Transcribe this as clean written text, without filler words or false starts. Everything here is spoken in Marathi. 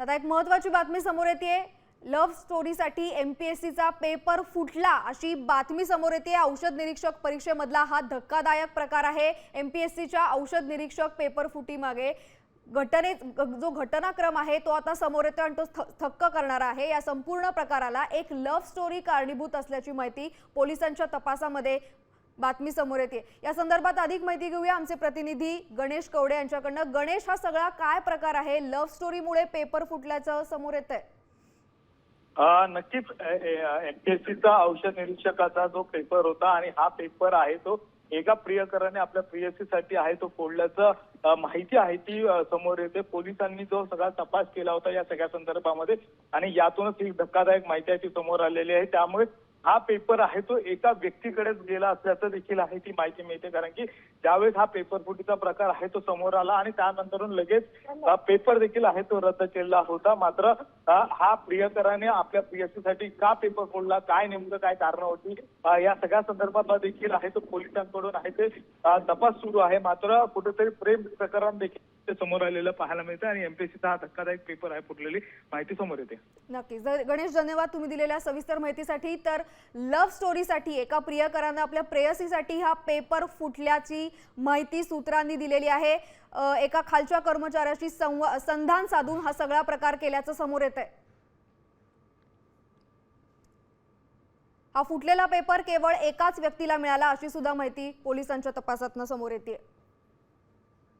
आता एक महत्त्वाची बातमी समोर येते। लव्ह स्टोरीसाठी एमपीएससीचा पेपर फुटला अशी बातमी समोर येते। औषध निरीक्षक परीक्षेमधला हा धक्कादायक प्रकार आहे। एमपीएससीच्या औषध निरीक्षक पेपर फुटी मागे जो घटनाक्रम आहे तो आता समोर येतो आणि तो थक्क करणारा आहे। या संपूर्ण प्रकाराला एक लव्ह स्टोरी कारणीभूत असल्याची माहिती पोलिसांच्या तपासामध्ये बातमी समोर येते। या संदर्भात अधिक माहिती घेऊया आमचे प्रतिनिधी गणेश कवडे यांच्याकडून। गणेश, हा सगळा काय प्रकार आहे? लव्ह स्टोरीमुळे पेपर फुटल्याचं समोर येतंय। नक्कीच एमपीएससीचा औषध निरीक्षकाचा जो पेपर होता आणि हा पेपर आहे तो एका प्रियकराने आपल्या प्रियसीसाठी आहे तो फोडल्याचं माहिती आहे ती समोर येते। पोलिसांनी जो सगळा तपास केला होता या सगळ्या संदर्भामध्ये आणि यातूनच ही धक्कादायक माहिती आहे ती समोर आलेली आहे। त्यामुळे हा पेपर आहे तो एका व्यक्तीकडेच गेला असल्याचं देखील आहे ती माहिती मिळते, कारण की ज्यावेळेस हा पेपर फुटीचा प्रकार आहे तो समोर आला आणि त्यानंतरून लगेच पेपर देखील आहे तो रद्द केला होता। मात्र हा प्रियकराने आपल्या प्रियसीसाठी का पेपर फोडला, काय नेमकं काय कारण होती, या सगळ्या संदर्भात देखील आहे तो पोलिसांकडून आहे ते तपास सुरू आहे। मात्र कुठेतरी प्रेम प्रकरण देखील समोर आलेलं पाहायला मिळतं आणि एमपीएससीचा हा धक्कादायक पेपर आहे फुटलेली माहिती समोर येते। नक्कीच गणेश, धन्यवाद तुम्ही दिलेल्या सविस्तर माहितीसाठी। तर लव्ह स्टोरीसाठी एका प्रियकराने आपल्या प्रेयसीसाठी हा पेपर फुटल्याची माहिती सूत्रांनी दिलेली आहे। एका खालच्या कर्मचाऱ्याशी संधान साधून हा सगळा प्रकार केल्याचं समोर येतंय। हा फुटलेला पेपर केवळ एकाच व्यक्तीला मिळाला अशी सुद्धा माहिती पोलिसांच्या तपासातून समोर येते।